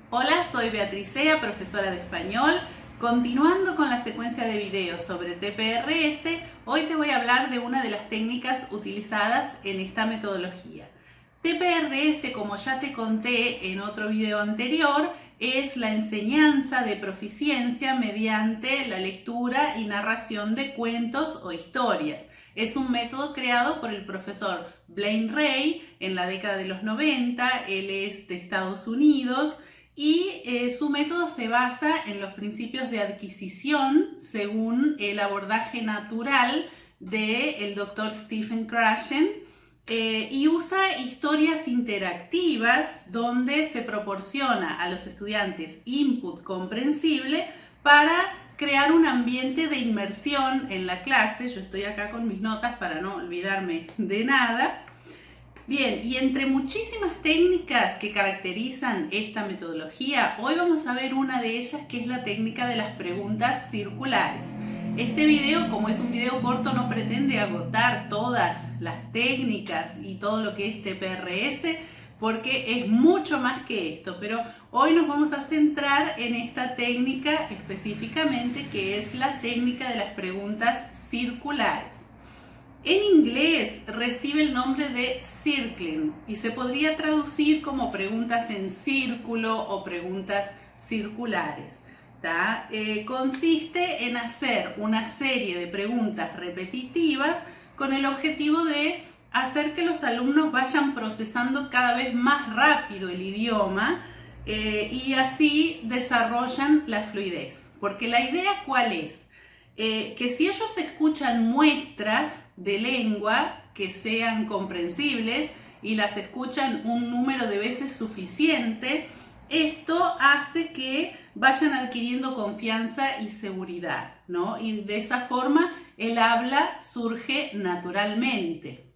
Hola, soy Beatriz Sea, profesora de español. Continuando con la secuencia de videos sobre TPRS, hoy te voy a hablar de una de las técnicas utilizadas en esta metodología. TPRS, como ya te conté en otro video anterior, es la enseñanza de proficiencia mediante la lectura y narración de cuentos o historias. Es un método creado por el profesor Blaine Ray en la década de los 90, él es de Estados Unidos y su método se basa en los principios de adquisición según el abordaje natural del Dr. Stephen Krashen y usa historias interactivas donde se proporciona a los estudiantes input comprensible para crear un ambiente de inmersión en la clase. Yo estoy acá con mis notas para no olvidarme de nada. Bien, y entre muchísimas técnicas que caracterizan esta metodología, hoy vamos a ver una de ellas que es la técnica de las preguntas circulares. Este video, como es un video corto, no pretende agotar todas las técnicas y todo lo que es TPRS, porque es mucho más que esto, pero hoy nos vamos a centrar en esta técnica específicamente, que es la técnica de las preguntas circulares. En inglés recibe el nombre de circling y se podría traducir como preguntas en círculo o preguntas circulares. Consiste en hacer una serie de preguntas repetitivas con el objetivo de hacer que los alumnos vayan procesando cada vez más rápido el idioma y así desarrollan la fluidez. Porque la idea, ¿cuál es? Que si ellos escuchan muestras de lengua que sean comprensibles y las escuchan un número de veces suficiente, esto hace que vayan adquiriendo confianza y seguridad, ¿no? Y de esa forma el habla surge naturalmente.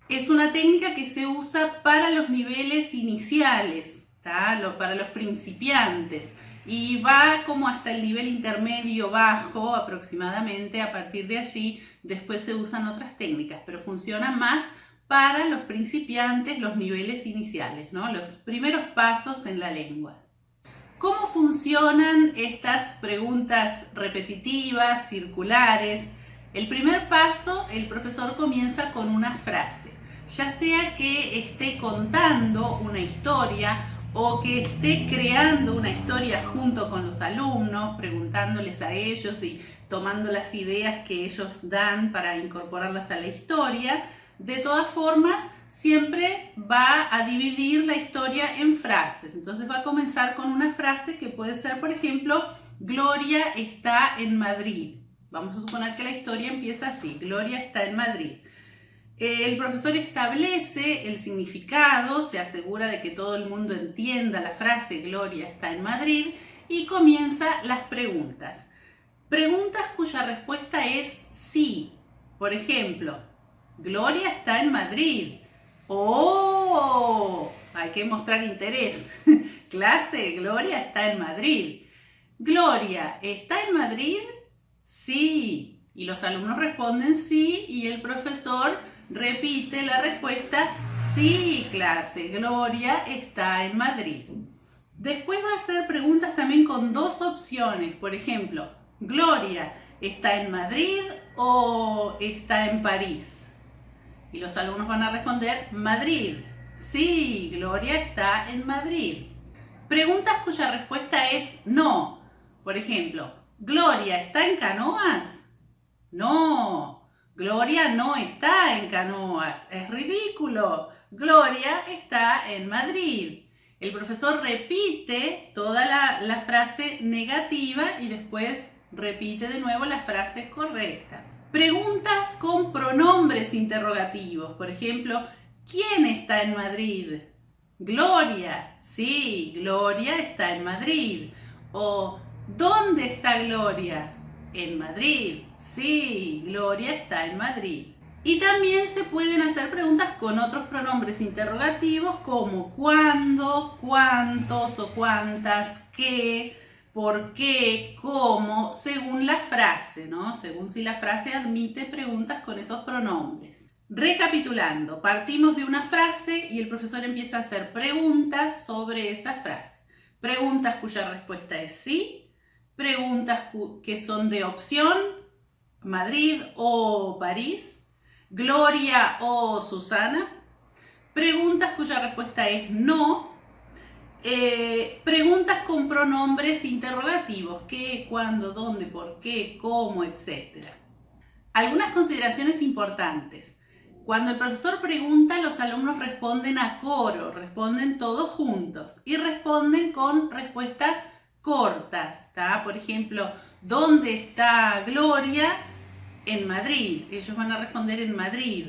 Es una técnica que se usa para los niveles iniciales, para los principiantes. Y va como hasta el nivel intermedio bajo aproximadamente. A partir de allí después se usan otras técnicas, pero funciona más para los principiantes, los niveles iniciales, ¿no? Los primeros pasos en la lengua. ¿Cómo funcionan estas preguntas repetitivas, circulares? El primer paso, el profesor comienza con una frase, ya sea que esté contando una historia o que esté creando una historia junto con los alumnos, preguntándoles a ellos y tomando las ideas que ellos dan para incorporarlas a la historia. De todas formas, siempre va a dividir la historia en frases. Entonces va a comenzar con una frase que puede ser, por ejemplo, Gloria está en Madrid. Vamos a suponer que la historia empieza así, Gloria está en Madrid. El profesor establece el significado, se asegura de que todo el mundo entienda la frase Gloria está en Madrid y comienza las preguntas. Preguntas cuya respuesta es sí. Por ejemplo, Gloria está en Madrid. ¡Oh! Hay que mostrar interés. Clase, Gloria está en Madrid. Gloria, ¿está en Madrid? Sí. Y los alumnos responden sí y el profesor repite la respuesta, sí, clase, Gloria está en Madrid. Después va a hacer preguntas también con dos opciones. Por ejemplo, Gloria, ¿está en Madrid o está en París? Y los alumnos van a responder, Madrid. Sí, Gloria está en Madrid. Preguntas cuya respuesta es no. Por ejemplo, Gloria, ¿está en Canoas? No. Gloria no está en Canoas, es ridículo. Gloria está en Madrid. El profesor repite toda la frase negativa y después repite de nuevo la frase correcta. Preguntas con pronombres interrogativos. Por ejemplo, ¿quién está en Madrid? Gloria. Sí, Gloria está en Madrid. O ¿dónde está Gloria? En Madrid. Sí, Gloria está en Madrid. Y también se pueden hacer preguntas con otros pronombres interrogativos como cuándo, cuántos o cuántas, qué, por qué, cómo, según la frase, ¿no? Según si la frase admite preguntas con esos pronombres. Recapitulando, partimos de una frase y el profesor empieza a hacer preguntas sobre esa frase. preguntas cuya respuesta es sí, preguntas que son de opción, Madrid o París, Gloria o Susana, preguntas cuya respuesta es no, preguntas con pronombres interrogativos, qué, cuándo, dónde, por qué, cómo, etc. Algunas consideraciones importantes. Cuando el profesor pregunta, los alumnos responden a coro, responden todos juntos y responden con respuestas cortas, ¿tá? Por ejemplo, ¿dónde está Gloria? En Madrid. Ellos van a responder en Madrid.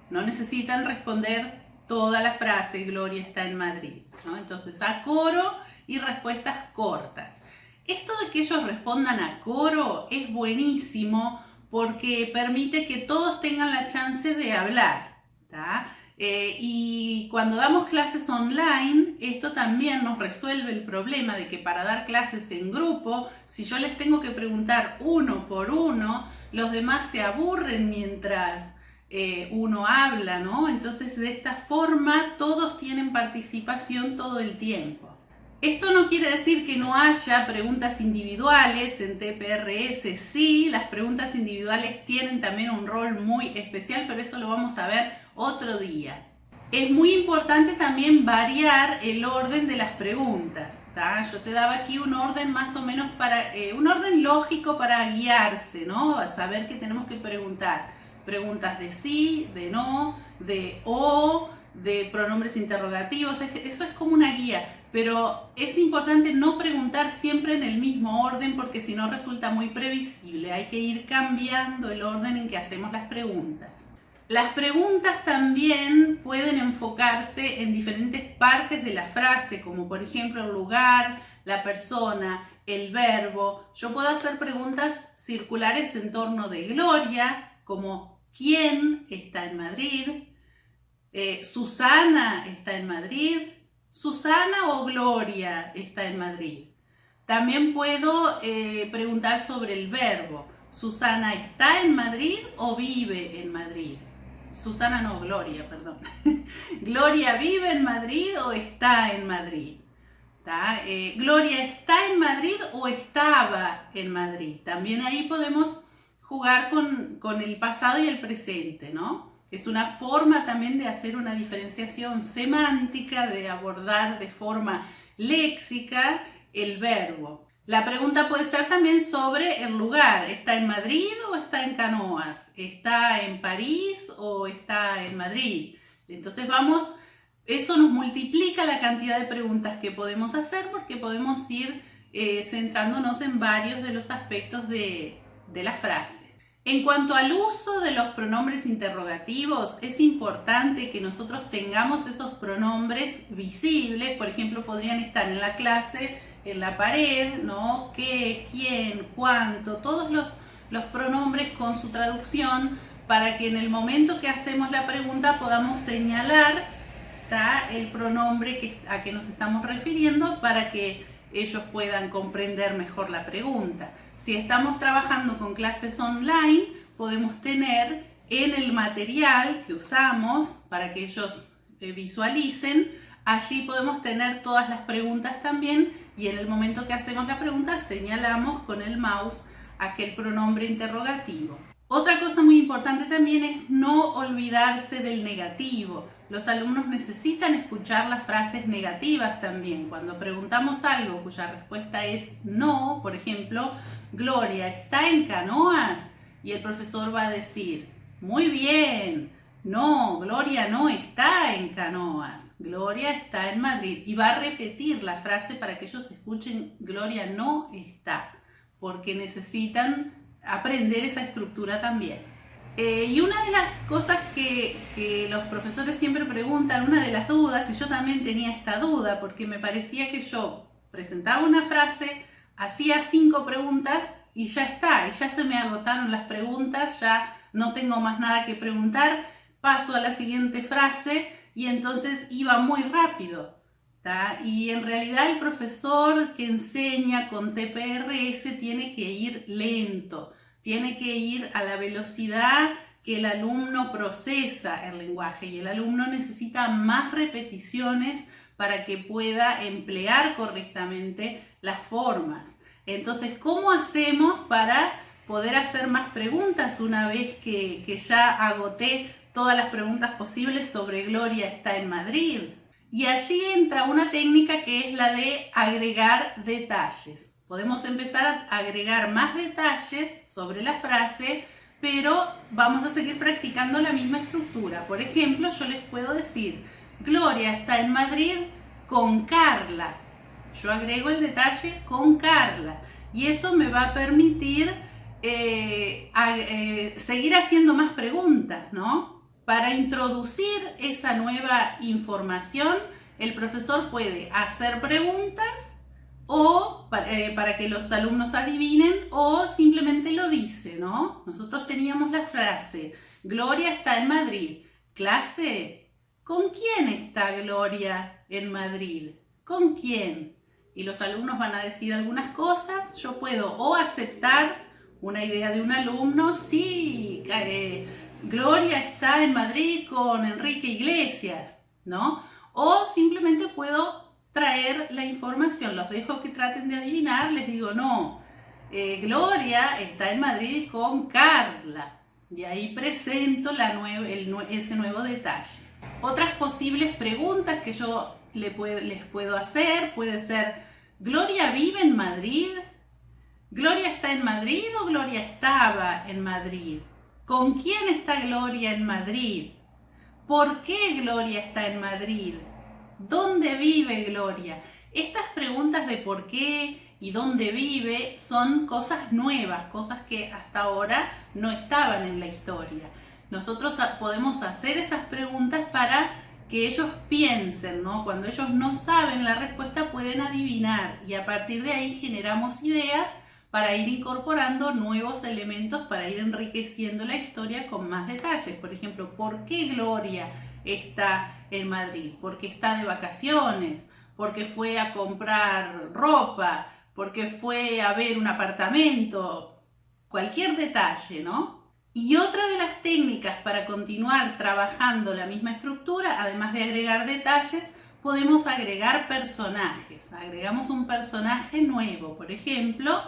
No necesitan responder toda la frase, Gloria está en Madrid, ¿no? Entonces, a coro y respuestas cortas. Esto de que ellos respondan a coro es buenísimo porque permite que todos tengan la chance de hablar, ¿tá? Y cuando damos clases online, esto también nos resuelve el problema de que para dar clases en grupo, si yo les tengo que preguntar uno por uno, los demás se aburren mientras uno habla, ¿no? Entonces, de esta forma, todos tienen participación todo el tiempo. Esto no quiere decir que no haya preguntas individuales en TPRS. Sí, las preguntas individuales tienen también un rol muy especial, pero eso lo vamos a ver otro día. Es muy importante también variar el orden de las preguntas, ¿tá? Yo te daba aquí un orden más o menos para, un orden lógico para guiarse, ¿no? A saber que tenemos que preguntar. Preguntas de sí, de no, de o, de pronombres interrogativos. Eso es como una guía. Pero es importante no preguntar siempre en el mismo orden porque si no resulta muy previsible. Hay que ir cambiando el orden en que hacemos las preguntas. Las preguntas también pueden enfocarse en diferentes partes de la frase, como por ejemplo el lugar, la persona, el verbo. Yo puedo hacer preguntas circulares en torno de Gloria, como ¿quién está en Madrid? ¿Susana está en Madrid? ¿Susana o Gloria está en Madrid? También puedo preguntar sobre el verbo. ¿Susana está en Madrid o vive en Madrid? Susana no, Gloria, perdón. ¿Gloria vive en Madrid o está en Madrid? ¿Gloria está en Madrid o estaba en Madrid? También ahí podemos jugar con el pasado y el presente, ¿no? Es una forma también de hacer una diferenciación semántica, de abordar de forma léxica el verbo. La pregunta puede ser también sobre el lugar. ¿Está en Madrid o está en Canoas? ¿Está en París o está en Madrid? Entonces eso nos multiplica la cantidad de preguntas que podemos hacer porque podemos ir centrándonos en varios de los aspectos de la frase. En cuanto al uso de los pronombres interrogativos, es importante que nosotros tengamos esos pronombres visibles. Por ejemplo, podrían estar en la clase, en la pared, ¿no? ¿Qué, quién, cuánto? Todos los pronombres con su traducción para que en el momento que hacemos la pregunta podamos señalar, ¿tá?, el pronombre a que nos estamos refiriendo para que ellos puedan comprender mejor la pregunta. Si estamos trabajando con clases online, podemos tener en el material que usamos para que ellos visualicen, allí podemos tener todas las preguntas también y en el momento que hacemos la pregunta señalamos con el mouse aquel pronombre interrogativo. Otra cosa muy importante también es no olvidarse del negativo. Los alumnos necesitan escuchar las frases negativas también. Cuando preguntamos algo cuya respuesta es no, por ejemplo, Gloria está en Canoas, y el profesor va a decir, muy bien, no, Gloria no está en Canoas, Gloria está en Madrid, y va a repetir la frase para que ellos escuchen, Gloria no está, porque necesitan aprender esa estructura también. Y una de las cosas que los profesores siempre preguntan, una de las dudas, y yo también tenía esta duda, porque me parecía que yo presentaba una frase, hacía 5 preguntas y ya está, y ya se me agotaron las preguntas, ya no tengo más nada que preguntar, paso a la siguiente frase y entonces iba muy rápido, ¿tá? Y en realidad el profesor que enseña con TPRS tiene que ir lento, tiene que ir a la velocidad que el alumno procesa el lenguaje y el alumno necesita más repeticiones para que pueda emplear correctamente las formas. Entonces, ¿cómo hacemos para poder hacer más preguntas una vez que ya agoté todas las preguntas posibles sobre Gloria está en Madrid? Y allí entra una técnica que es la de agregar detalles. Podemos empezar a agregar más detalles sobre la frase, pero vamos a seguir practicando la misma estructura. Por ejemplo, yo les puedo decir, Gloria está en Madrid con Carla. Yo agrego el detalle con Carla y eso me va a permitir seguir haciendo más preguntas, ¿no? Para introducir esa nueva información, el profesor puede hacer preguntas o para que los alumnos adivinen, o simplemente lo dice, ¿no? Nosotros teníamos la frase, Gloria está en Madrid. Clase, ¿con quién está Gloria en Madrid? ¿Con quién? Y los alumnos van a decir algunas cosas. Yo puedo o aceptar una idea de un alumno, sí, Gloria está en Madrid con Enrique Iglesias, ¿no? O simplemente puedo traer la información, los dejo que traten de adivinar, les digo no, Gloria está en Madrid con Carla, y ahí presento ese nuevo detalle. Otras posibles preguntas que yo les puedo hacer puede ser, ¿Gloria vive en Madrid? ¿Gloria está en Madrid o Gloria estaba en Madrid? ¿Con quién está Gloria en Madrid? ¿Por qué Gloria está en Madrid? ¿Dónde vive Gloria? Estas preguntas de por qué y dónde vive son cosas nuevas, cosas que hasta ahora no estaban en la historia. Nosotros podemos hacer esas preguntas para que ellos piensen, ¿no? Cuando ellos no saben la respuesta pueden adivinar y a partir de ahí generamos ideas para ir incorporando nuevos elementos, para ir enriqueciendo la historia con más detalles. Por ejemplo, ¿por qué Gloria está en Madrid? Porque está de vacaciones, porque fue a comprar ropa, porque fue a ver un apartamento, cualquier detalle, ¿no? Y otra de las técnicas para continuar trabajando la misma estructura, además de agregar detalles, podemos agregar personajes. Agregamos un personaje nuevo, por ejemplo,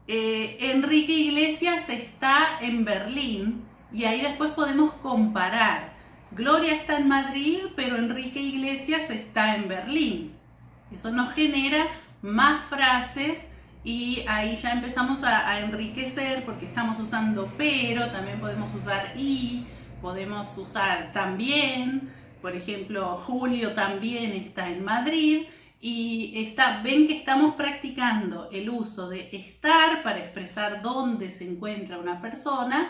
Enrique Iglesias está en Berlín y ahí después podemos comparar. Gloria está en Madrid, pero Enrique Iglesias está en Berlín. Eso nos genera más frases y ahí ya empezamos a enriquecer porque estamos usando pero, también podemos usar y, podemos usar también. Por ejemplo, Julio también está en Madrid. Y ven que estamos practicando el uso de estar para expresar dónde se encuentra una persona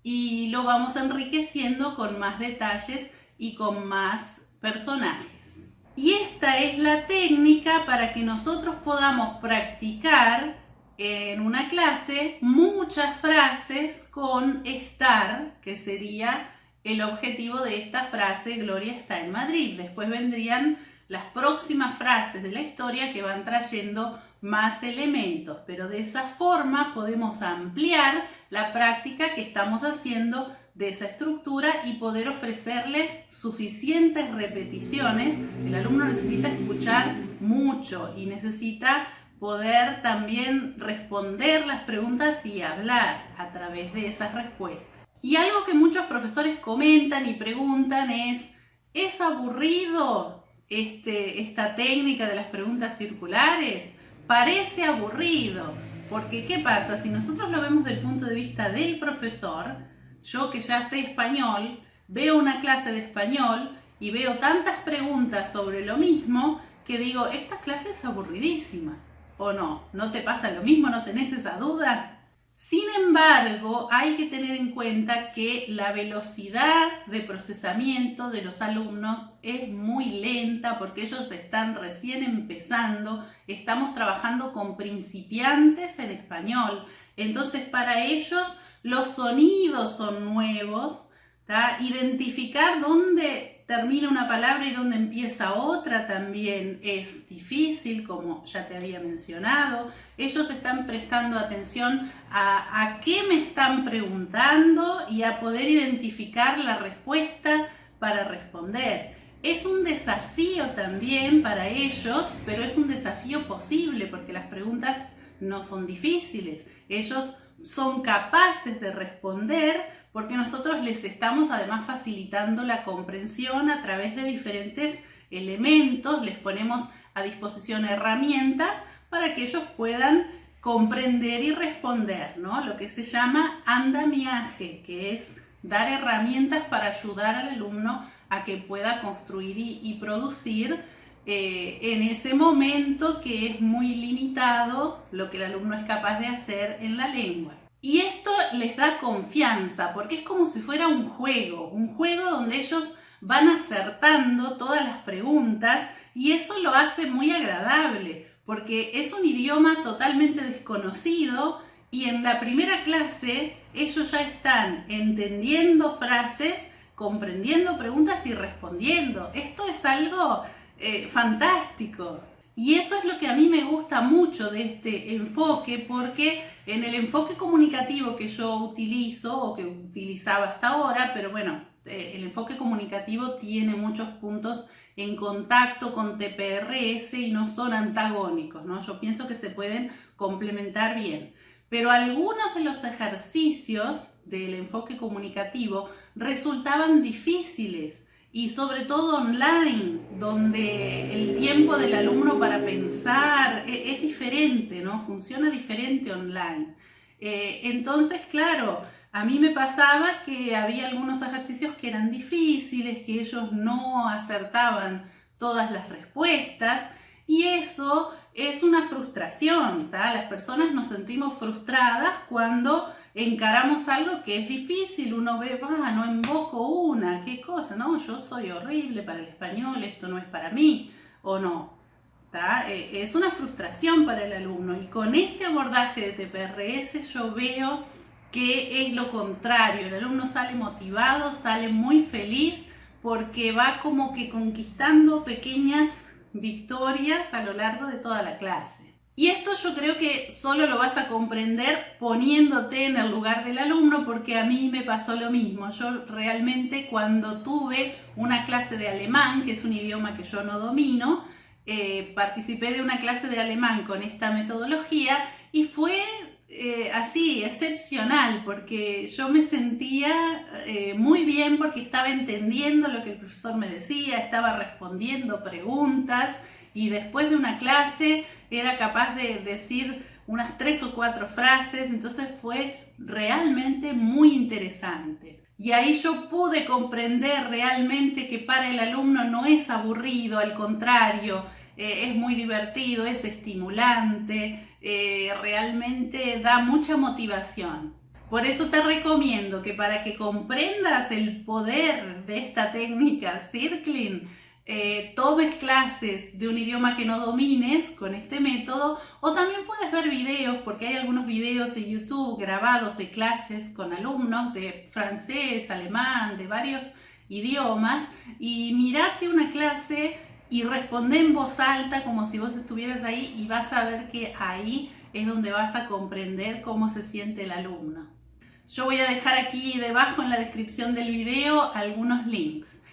y lo vamos enriqueciendo con más detalles y con más personajes. Y esta es la técnica para que nosotros podamos practicar en una clase muchas frases con estar, que sería el objetivo de esta frase, Gloria está en Madrid. Después vendrían las próximas frases de la historia que van trayendo más elementos, pero de esa forma podemos ampliar la práctica que estamos haciendo de esa estructura y poder ofrecerles suficientes repeticiones. El alumno necesita escuchar mucho y necesita poder también responder las preguntas y hablar a través de esas respuestas. Y algo que muchos profesores comentan y preguntan ¿es aburrido esta técnica de las preguntas circulares? Parece aburrido, porque ¿qué pasa? Si nosotros lo vemos desde el punto de vista del profesor, yo que ya sé español, veo una clase de español y veo tantas preguntas sobre lo mismo que digo, esta clase es aburridísima. ¿O no? ¿No te pasa lo mismo? ¿No tenés esa duda? Sin embargo, hay que tener en cuenta que la velocidad de procesamiento de los alumnos es muy lenta porque ellos están recién empezando, estamos trabajando con principiantes en español, entonces para ellos los sonidos son nuevos, ¿tá? Identificar dónde termina una palabra y dónde empieza otra también es difícil, como ya te había mencionado. Ellos están prestando atención a qué me están preguntando y a poder identificar la respuesta para responder. Es un desafío también para ellos, pero es un desafío posible porque las preguntas no son difíciles. Ellos son capaces de responder porque nosotros les estamos además facilitando la comprensión a través de diferentes elementos, les ponemos a disposición herramientas para que ellos puedan comprender y responder, ¿no? Lo que se llama andamiaje, que es dar herramientas para ayudar al alumno a que pueda construir y producir en ese momento que es muy limitado lo que el alumno es capaz de hacer en la lengua. Y esto les da confianza porque es como si fuera un juego donde ellos van acertando todas las preguntas y eso lo hace muy agradable porque es un idioma totalmente desconocido y en la primera clase ellos ya están entendiendo frases, comprendiendo preguntas y respondiendo. Esto es algo fantástico. Y eso es lo que a mí me gusta mucho de este enfoque, porque en el enfoque comunicativo que yo utilizo o que utilizaba hasta ahora, pero bueno, el enfoque comunicativo tiene muchos puntos en contacto con TPRS y no son antagónicos, ¿no? Yo pienso que se pueden complementar bien. Pero algunos de los ejercicios del enfoque comunicativo resultaban difíciles y sobre todo online, donde el tiempo del alumno para pensar es diferente, ¿no? Funciona diferente online. Entonces, claro, a mí me pasaba que había algunos ejercicios que eran difíciles, que ellos no acertaban todas las respuestas y eso es una frustración, ¿tá? Las personas nos sentimos frustradas cuando encaramos algo que es difícil, uno ve, no invoco una, qué cosa, no, yo soy horrible para el español, esto no es para mí, o no, ¿tá? Es una frustración para el alumno y con este abordaje de TPRS yo veo que es lo contrario, el alumno sale motivado, sale muy feliz porque va como que conquistando pequeñas victorias a lo largo de toda la clase. Y esto yo creo que solo lo vas a comprender poniéndote en el lugar del alumno porque a mí me pasó lo mismo. Yo realmente cuando tuve una clase de alemán, que es un idioma que yo no domino, participé de una clase de alemán con esta metodología y fue así, excepcional, porque yo me sentía muy bien porque estaba entendiendo lo que el profesor me decía, estaba respondiendo preguntas y después de una clase era capaz de decir unas 3 o 4 frases, entonces fue realmente muy interesante. Y ahí yo pude comprender realmente que para el alumno no es aburrido, al contrario, es muy divertido, es estimulante, realmente da mucha motivación. Por eso te recomiendo que para que comprendas el poder de esta técnica Circling, tomes clases de un idioma que no domines con este método o también puedes ver videos porque hay algunos videos en YouTube grabados de clases con alumnos de francés, alemán, de varios idiomas y mirate una clase y responde en voz alta como si vos estuvieras ahí y vas a ver que ahí es donde vas a comprender cómo se siente el alumno. Yo voy a dejar aquí debajo en la descripción del video algunos links.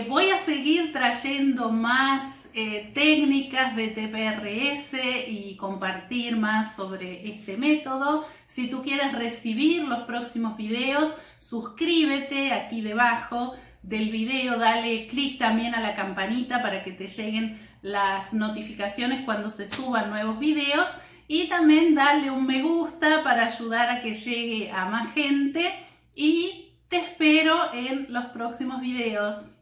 Voy a seguir trayendo más técnicas de TPRS y compartir más sobre este método. Si tú quieres recibir los próximos videos, suscríbete aquí debajo del video, dale clic también a la campanita para que te lleguen las notificaciones cuando se suban nuevos videos y también dale un me gusta para ayudar a que llegue a más gente y te espero en los próximos videos.